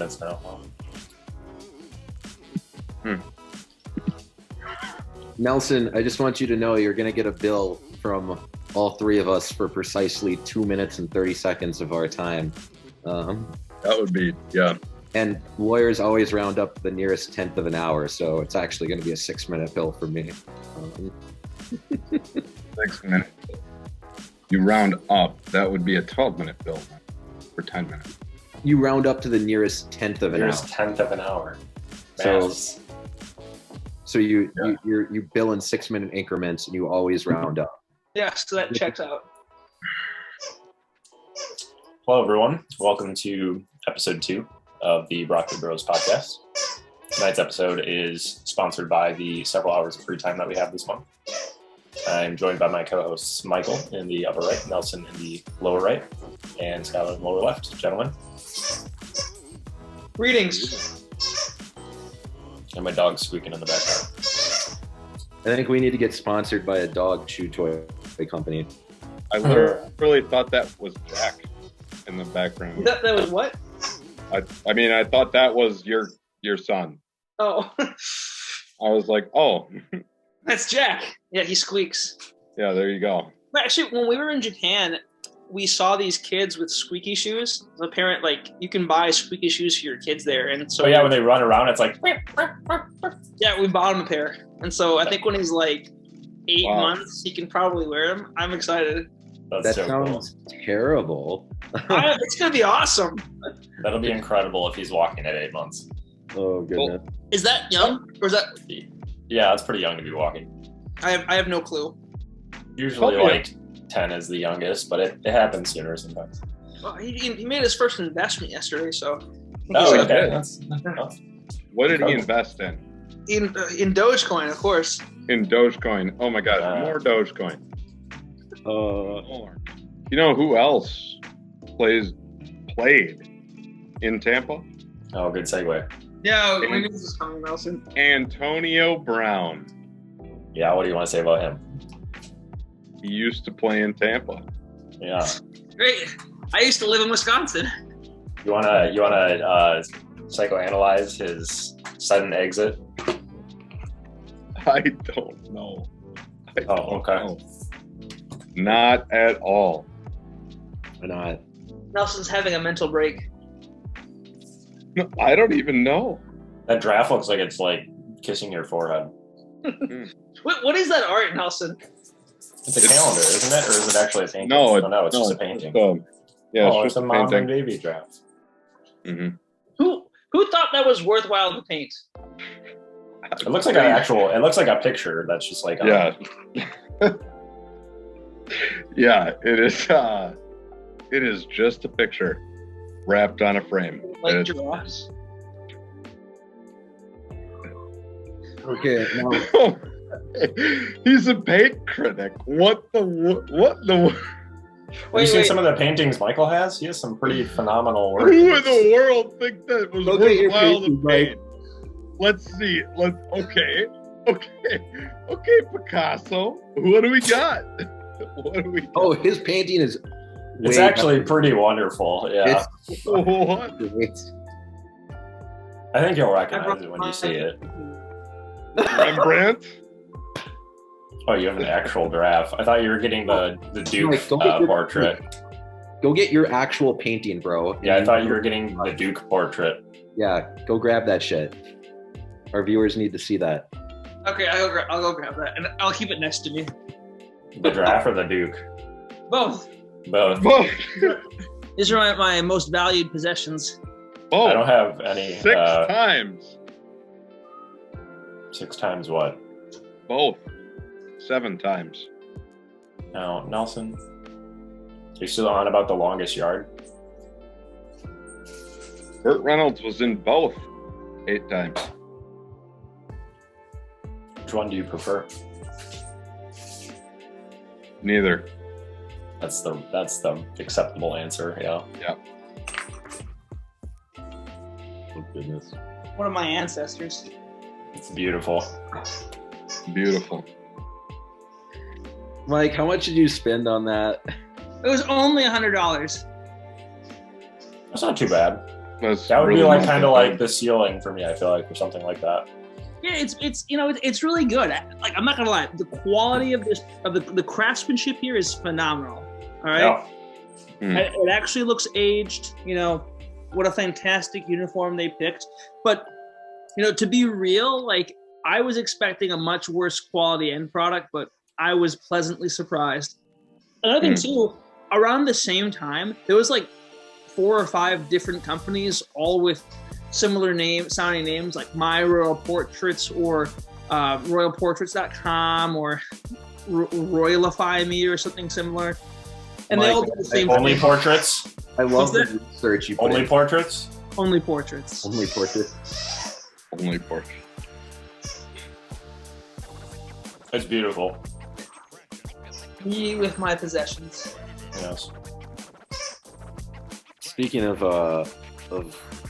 minutes now. Nelson, I just want you to know you're going to get a bill from all three of us for precisely 2 minutes and 30 seconds of our time. That would be, yeah. And lawyers always round up the nearest tenth of an hour, so it's actually going to be a 6-minute bill for me. 6 minutes. You round up, that would be a 12-minute bill for 10 minutes. You round up to the nearest tenth of an hour. Nearest tenth of an hour. So you bill in 6-minute increments, and you always round up. Yeah, so that checks out. Hello, everyone. Welcome to episode 2 of the Broccoli Bros podcast. Tonight's episode is sponsored by the several hours of free time that we have this month. I'm joined by my co-hosts Michael in the upper right, Nelson in the lower right, and Skylar in the lower left. Gentlemen. Greetings. And my dog's squeaking in the background. I think we need to get sponsored by a dog chew toy company. I literally thought that was Jack in the background. That was what? I mean, I thought that was your son. Oh. I was like, oh. That's Jack. Yeah, he squeaks. Yeah, there you go. But actually, when we were in Japan, we saw these kids with squeaky shoes. The parent, you can buy squeaky shoes for your kids there. And so, when they run around, it's like... Yeah, we bought him a pair. And so I think when he's 8 months, he can probably wear them. I'm excited. That so sounds cool. Terrible. It's going to be awesome. That'll be incredible if he's walking at 8 months. Oh, goodness. Well, is that young? Or is that... Yeah, that's pretty young to be walking. I have no clue. Usually 10 is the youngest, but it happens sooner sometimes. Well, he made his first investment yesterday, so... Oh, okay. What did he invest in? In Dogecoin, of course. In Dogecoin. Oh my God, more Dogecoin. More. You know who else played in Tampa? Oh, good segue. Yeah, we knew this was coming, Nelson. Antonio Brown. Yeah, what do you want to say about him? He used to play in Tampa. Yeah. Great. I used to live in Wisconsin. You wanna psychoanalyze his sudden exit? I don't know. Okay. Not at all. Why not? Nelson's having a mental break. No, I don't even know. That draft looks like it's kissing your forehead. What is that art, Nelson? It's a calendar, isn't it? Or is it actually a painting? No, it's just a painting. It's a mom and baby draft. Mm-hmm. Who thought that was worthwhile to paint? It looks like a picture that's just yeah. Yeah, it is. It is just a picture wrapped on a frame. Like giraffes. Okay. Now, he's a paint critic. What the? Have you seen some of the paintings Michael has? He has some pretty phenomenal work. Who in the world think that was worthwhile to paint? Let's see. Okay, Picasso. What do we got? Oh, his painting is... It's actually pretty wonderful, yeah. What? I think you'll recognize it when you see it. Rembrandt? Oh, you have an actual giraffe. I thought you were getting the Duke portrait. Go get your actual painting, bro. Yeah, I thought you were getting the Duke portrait. Yeah, go grab that shit. Our viewers need to see that. Okay, I'll go grab that, and I'll keep it next to me. The giraffe or the Duke? Both. These are my most valued possessions. Oh, I don't have any. 6 times. 6 times what? Both. 7 times. Now, Nelson, you're still on about the longest yard? Burt Reynolds was in both 8 times. Which one do you prefer? Neither. That's the acceptable answer, yeah. Yeah. Oh, goodness. One of my ancestors. It's beautiful. Beautiful. Mike, how much did you spend on that? It was only $100. That's not too bad. That would be like kind of like the ceiling for me. I feel like, or something like that. Yeah, it's really good. Like, I'm not gonna lie, the quality of the craftsmanship here is phenomenal. All right, it actually looks aged. What a fantastic uniform they picked. But to be real, like, I was expecting a much worse quality end product, but I was pleasantly surprised. Another thing too, around the same time, there was like 4 or 5 different companies, all with similar sounding names, like My Royal Portraits or royalportraits.com or Royalify Me or something similar. And they all do the same Only thing. Portraits? I love the research you put Only in. Portraits? Only Portraits. Only portraits. Only portraits. It's beautiful. Me with my possessions. Yes. Speaking of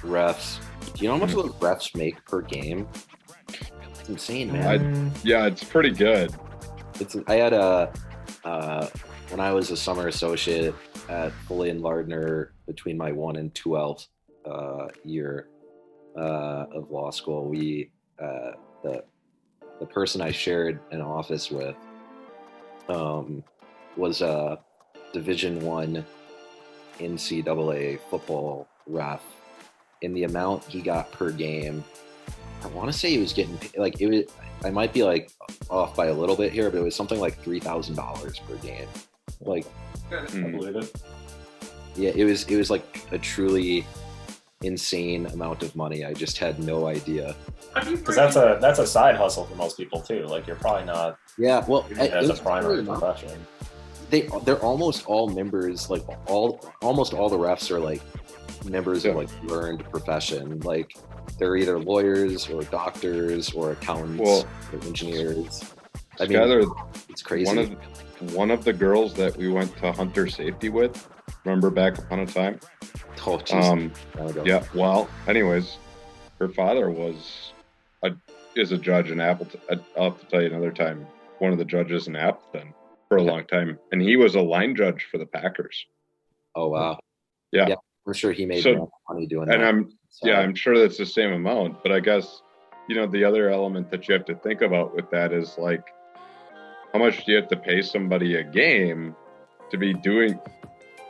refs, do you know how much those refs make per game? It's insane, man. Yeah, it's pretty good. I had when I was a summer associate at Foley and Lardner between my 1 and 12th year of law school, we the person I shared an office with was a Division I NCAA football ref. In the amount he got per game, I want to say he was getting like it was. I might be like off by a little bit here, but it was something like $3,000 per game. Like, I believe it. yeah, it was like a truly insane amount of money. I just had no idea. Because that's a side hustle for most people too. Like, you're probably not. Yeah, well, as a primary profession. They're almost all members. Like almost all the refs are like members of like learned profession. Like, they're either lawyers or doctors or accountants or engineers. I mean, it's crazy. One of the girls that we went to hunter safety with, remember back upon a time? Oh, jeez. Yeah. Well, anyways, her father is a judge in Appleton. I'll have to tell you another time. One of the judges in Appleton for a long time, and he was a line judge for the Packers. Oh wow. Yeah. I'm sure he made money doing that. And I'm sure that's the same amount. But I guess the other element that you have to think about with that is like, how much do you have to pay somebody a game to be doing?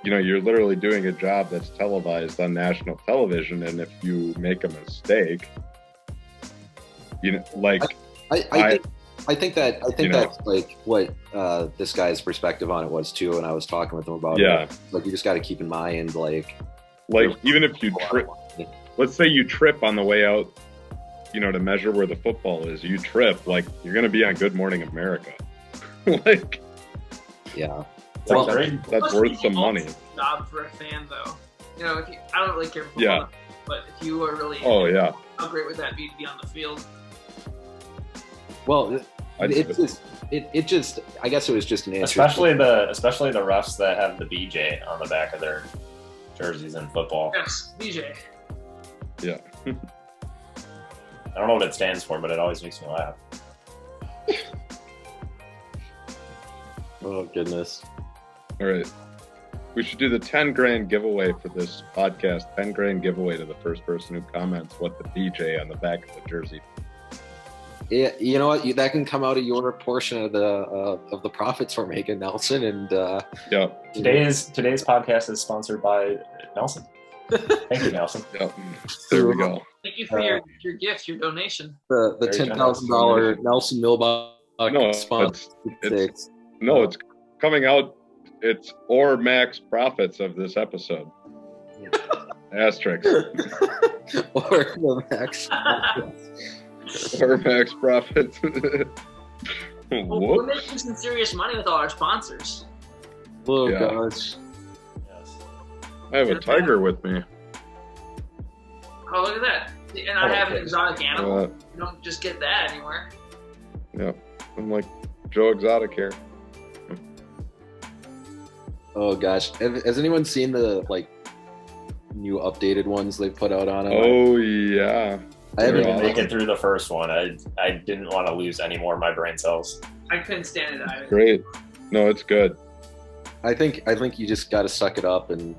You're literally doing a job that's televised on national television, and if you make a mistake, I think that's like what this guy's perspective on it was too. And I was talking with him about it. Like, you just got to keep in mind, like even if you trip, let's say you trip on the way out, to measure where the football is, you trip, like, you're going to be on Good Morning America. Like, yeah. Well, great. That's worth some money. Job for a fan, though. I don't really care for football. Yeah. But if you are really, how great would that be to be on the field? Well, it just I guess it was just an answer. Especially the refs that have the BJ on the back of their jerseys in football. Yes, BJ. Yeah. I don't know what it stands for, but it always makes me laugh. Oh goodness. All right. We should do the 10 grand giveaway for this podcast. 10 grand giveaway to the first person who comments what the BJ on the back of the jersey. Yeah, you know what? That can come out of your portion of the profits we're making, Nelson. And today's podcast is sponsored by Nelson. Thank you, Nelson. Yep. There we go. Thank you for your gift, your donation. The $10,000 Nelson Milbach sponsor. It's coming out. It's or max profits of this episode. Asterisk. Or the max profits. Or max profits. We're making some serious money with all our sponsors. Oh gosh. Yes. I have a tiger with me. Oh, look at that. And I have an exotic animal. You don't just get that anywhere. Yeah. I'm like Joe Exotic here. Oh gosh. Has anyone seen the new updated ones they've put out on it? Oh yeah. I haven't even made it through the first one. I didn't want to lose any more of my brain cells. I couldn't stand it either. Great. No, it's good. I think you just got to suck it up and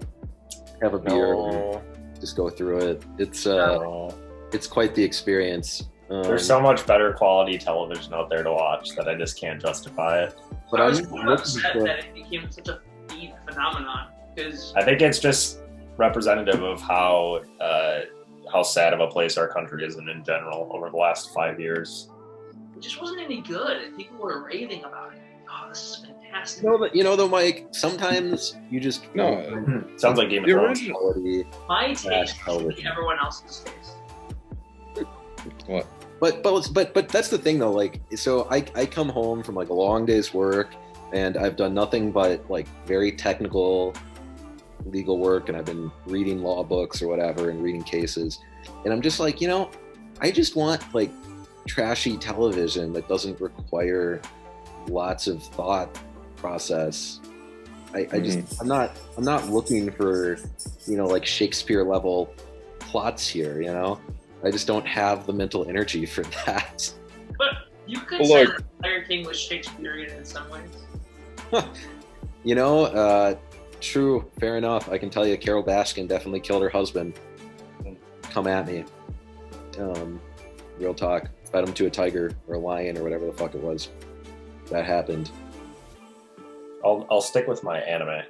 have a beer. No. just go through it. It's quite the experience. There's so much better quality television out there to watch that I just can't justify it. But I was upset that it became such a feed phenomenon, because I think it's just representative of how sad of a place our country is in general over the last 5 years. It just wasn't any good. People were raving about it. Oh, this is fantastic. No, but though, Mike, sometimes you just sounds like Game of Thrones. My taste should be everyone else's taste. What? But that's the thing though. Like, so I come home from like a long day's work, and I've done nothing but like very technical legal work, and I've been reading law books or whatever and reading cases, and I'm just like, I just want like trashy television that doesn't require lots of thought process. I'm not looking for like Shakespeare level plots here. I just don't have the mental energy for that. But you could say that Tiger King was Shakespearean in some ways. True, fair enough. I can tell you Carol Baskin definitely killed her husband. Come at me. Real talk. Fed him to a tiger or a lion or whatever the fuck it was. That happened. I'll stick with my anime.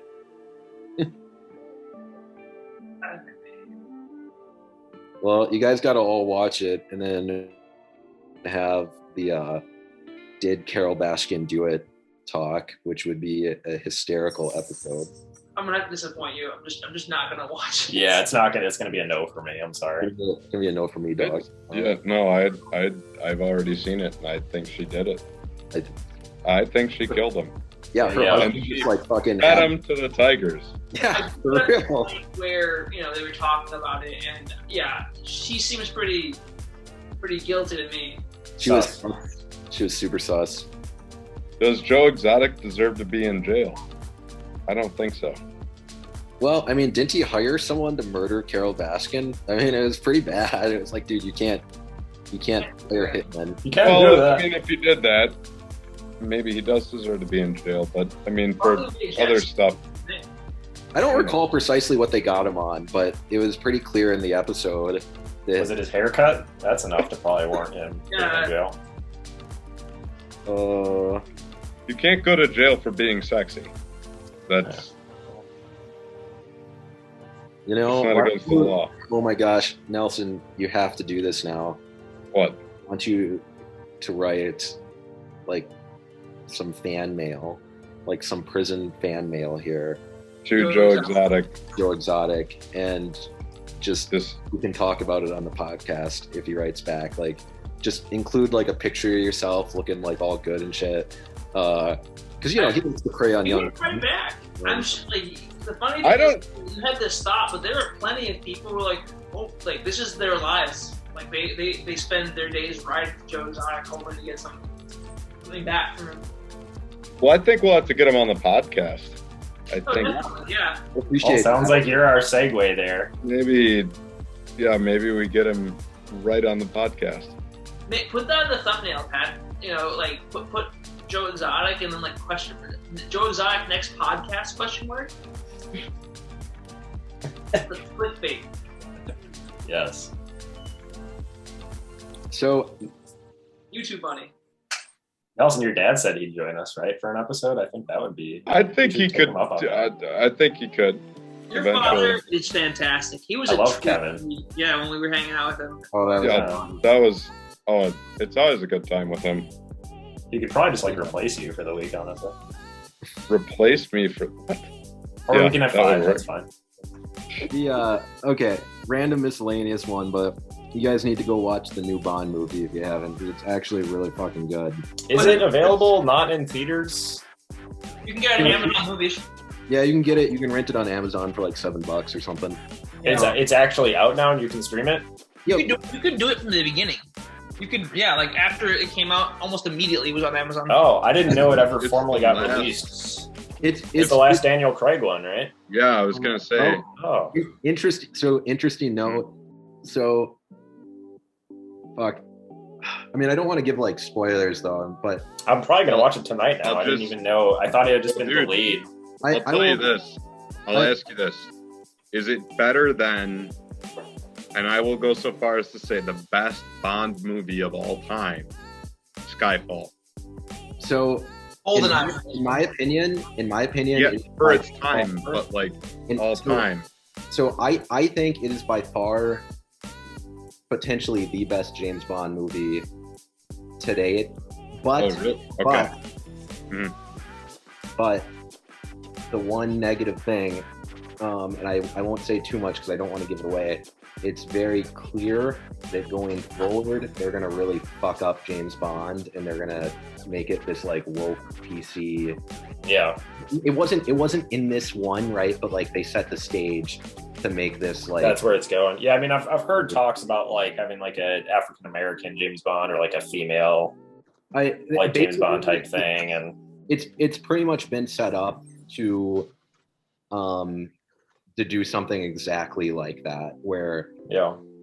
Well, you guys got to all watch it and then have the Did Carol Baskin Do It talk, which would be a hysterical episode. I'm gonna have to disappoint you. I'm just not gonna watch it. Yeah, it's gonna be a no for me. I'm sorry. It's gonna be a no for me, dog. I've already seen it, and I think she did it. I think she killed him. Yeah, her husband just like fucking fed him to the tigers. Yeah, for real. Where they were talking about it, and she seems pretty guilty to me. She was super sus. Does Joe Exotic deserve to be in jail? I don't think so. Well, I mean, didn't he hire someone to murder Carol Baskin? I mean, it was pretty bad. It was like, dude, you can't hire hitmen. You can't do that. I mean, if he did that, maybe he does deserve to be in jail. But I mean, for other stuff, I don't recall precisely what they got him on, but it was pretty clear in the episode. Was it his haircut? That's enough to probably warrant him being in jail. You can't go to jail for being sexy. That's not against the law. Oh my gosh, Nelson, you have to do this now. What? I want you to write like some fan mail, like some prison fan mail here to Joe Exotic, and just we can talk about it on the podcast if he writes back. Like, just include like a picture of yourself looking like all good and shit. Because he wants to prey on young. Right back. I'm just, like, the funny thing is you had to stop, but there were plenty of people who were like, oh, like this is their lives. Like they spend their days riding Joe Exotic hoping to get something back from him. Well, I think we'll have to get him on the podcast. I think. Yeah. Sounds like you're our segue there. Maybe we get him right on the podcast. Put that in the thumbnail, Pat. Like put Joe Exotic and then like question Joe Exotic next podcast ? That's clickbait. Yes. So, YouTube bunny. Nelson, your dad said he'd join us, right, for an episode. I think that would be. I think he could. I think he could. Your father is fantastic. He was. I love Kevin. Yeah, when we were hanging out with him. Oh, that was. Oh, it's always a good time with him. He could probably just like replace you for the week, honestly. Replace me for what? Or we can have 5. That's fine. Okay, random miscellaneous one, but you guys need to go watch the new Bond movie if you haven't. It's actually really fucking good. Is it available not in theaters? You can get it on Amazon Movies. Yeah, you can get it. You can rent it on Amazon for like $7 or something. It's actually out now and you can stream it? You could do it from the beginning. You could, like after it came out, almost immediately it was on Amazon. Oh, I didn't know it ever formally got released. It's the last Daniel Craig one, right? Yeah, I was gonna say. Oh. Interesting note. So, fuck. I mean, I don't want to give like spoilers though, but I'm probably gonna watch it tonight now. I didn't even know. I thought it had just been delayed. I'll tell you this. I'll ask you this: is it better than and I will go so far as to say the best Bond movie of all time, Skyfall. So, in my opinion, yeah, for its time, but like all time. So I think it is by far potentially the best James Bond movie to date. But, really? Okay. but the one negative thing, and I won't say too much because I don't want to give it away. It's very clear that going forward, they're gonna really fuck up James Bond, and they're gonna make it this like woke PC. Yeah. It wasn't in this one, right? But like they set the stage to make this like. That's where it's going. Yeah, I mean, I've heard talks about like having like an African American James Bond or like a female like James Bond type thing, and it's pretty much been set up to do something exactly like that, where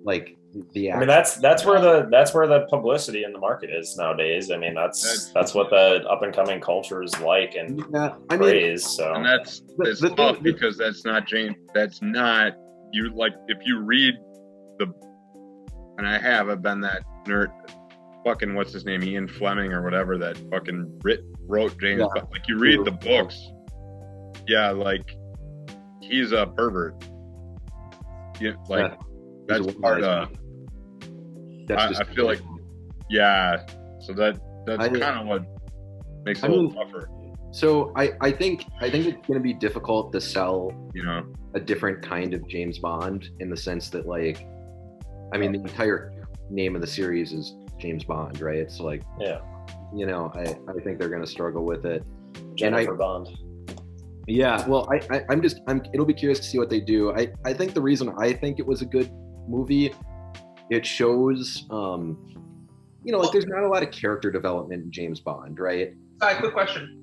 like the. I mean, that's where the publicity in the market is nowadays. I mean, that's what the up and coming culture is like and praise. So and that's tough because that's not James. That's not you. Like if you read I've been that nerd. Fucking what's his name, Ian Fleming or whatever, that fucking wrote James. But like you read the books, like he's a pervert. Yeah, like that's part of. I feel like, So that's kind of what makes it a little tougher. So I think it's going to be difficult to sell, a different kind of James Bond in the sense that like, I mean, the entire name of the series is James Bond, right? It's like, I think they're going to struggle with it. Jennifer Bond. Yeah, well, it'll be curious to see what they do. I think the reason I think it was a good movie, it shows, like there's not a lot of character development in James Bond, right? Quick question.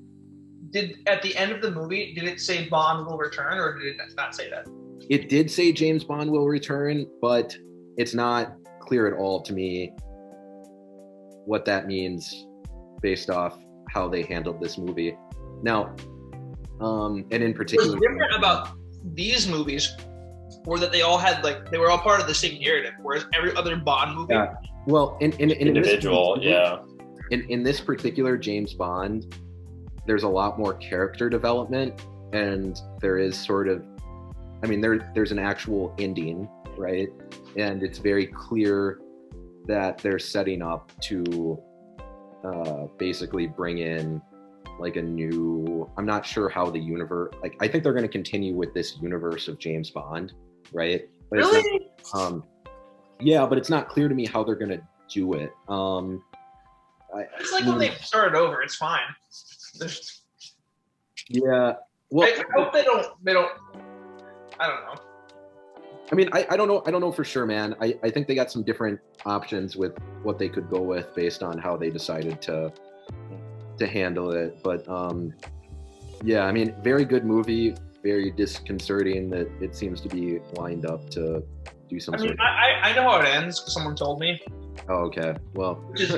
At the end of the movie, did it say Bond will return, or did it not say that? It did say James Bond will return, but it's not clear at all to me what that means based off how they handled this movie. Now, and in particular, what's different about these movies were that they all had they were all part of the same narrative, whereas every other Bond movie. Yeah. Well, in individual, in this particular James Bond, there's a lot more character development, and there is sort of, I mean, there's an actual ending, right? And it's very clear that they're setting up to basically bring in like a new, I'm not sure how the universe, like I think they're going to continue with this universe of James Bond, right? But really? But it's not clear to me how they're going to do it. It's like when they start over, it's fine. Yeah. Well, I hope they don't. I don't know. I mean, I don't know. I don't know for sure, man. I think they got some different options with what they could go with based on how they decided to handle it. But I mean, very good movie. Very disconcerting that it seems to be lined up to do some. I know how it ends because someone told me. Oh, okay. Well, which is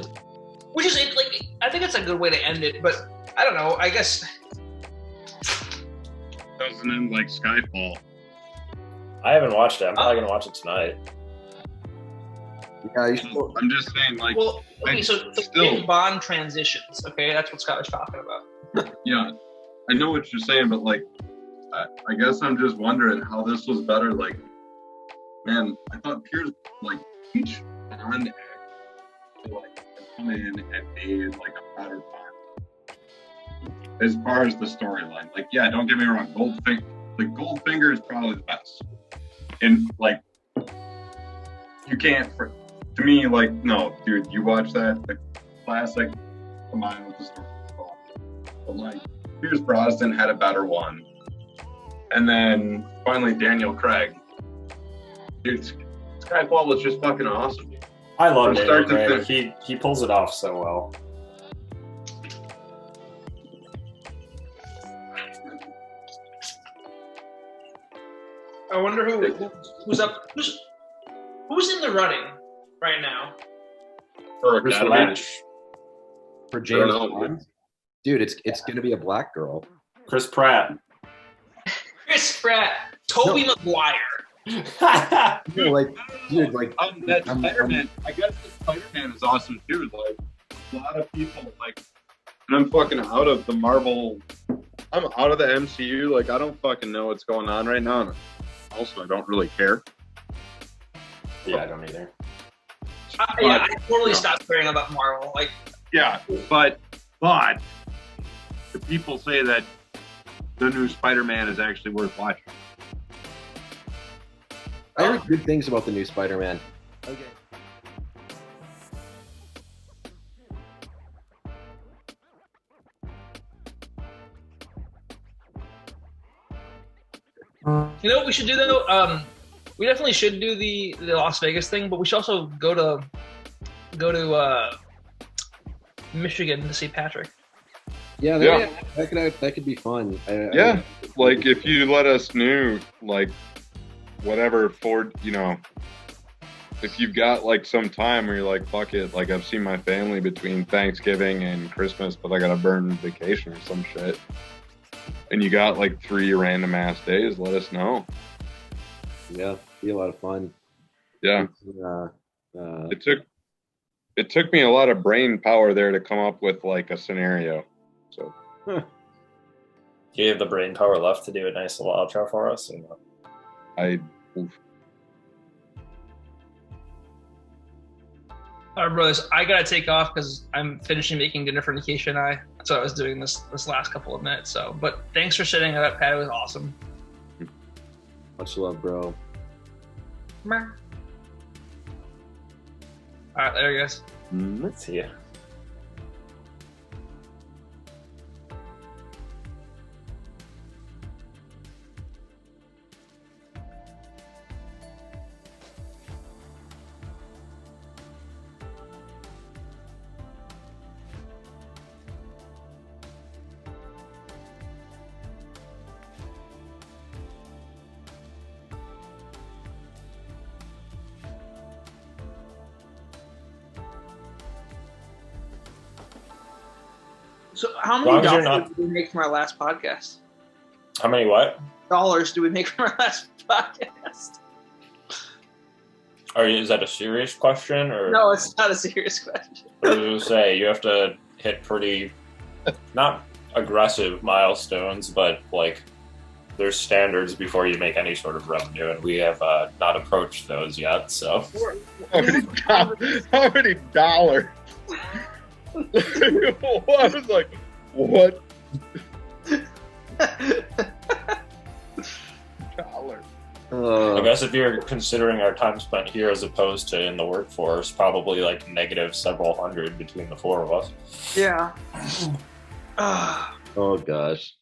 like, I think it's a good way to end it, but I don't know. I guess doesn't end like Skyfall. I haven't watched it. I'm probably gonna watch it tonight. Yeah, I'm just saying, like. Well, okay, so still Bond transitions. Okay, that's what Scott was talking about. Yeah, I know what you're saying, but like, I guess I'm just wondering how this was better. Like, man, I thought Pierce, like, each Bond act, like, come in and made like a better Bond. As far as the storyline, like, yeah, don't get me wrong, Goldfinger is probably the best. And like, you can't, to me, like, no, dude, you watch that, the classic, combined with the story. But like, Pierce Brosnan had a better one. And then finally, Daniel Craig. Dude, Skyfall was just fucking awesome. I love Daniel Craig. He pulls it off so well. I wonder who's up. Who's in the running right now? For James Bond? Dude, it's gonna be a black girl. Chris Pratt. Tobey Maguire. Like, dude, like that Spider-Man. I guess the Spider-Man is awesome too. Like a lot of people like, and I'm fucking out of the Marvel. I'm out of the MCU. Like I don't fucking know what's going on right now. And also, I don't really care. Yeah, I don't either. I totally stopped caring about Marvel. Like, yeah, but the people say that the new Spider-Man is actually worth watching. I heard good things about the new Spider-Man. Okay. you know what we should do though? We definitely should do the Las Vegas thing, but we should also go to Michigan to see Patrick. Yeah, that could be fun. Like if you let us know, like whatever for if you've got like some time where you're like, fuck it, like I've seen my family between Thanksgiving and Christmas, but I gotta burn vacation or some shit. And you got like 3 random ass days, let us know. Yeah, be a lot of fun. Yeah. It took me a lot of brain power there to come up with like a scenario. So do you have the brain power left to do a nice little outro for us? All right, brothers, I gotta take off because I'm finishing making dinner for Nikeisha and I. That's what I was doing this last couple of minutes. So, but thanks for sitting at that pad. It was awesome. Much love, bro. All right, there you guys. Let's see ya. So how many dollars did we make from our last podcast? How many what? Dollars do we make from our last podcast? Is that a serious question? Or no, it's not a serious question. I was going to say, you have to hit pretty, not aggressive milestones, but like there's standards before you make any sort of revenue, and we have not approached those yet. So how many dollars? I was like, what? Dollar. I guess if you're considering our time spent here as opposed to in the workforce, probably like negative several hundred between the 4 of us. Yeah. Oh gosh.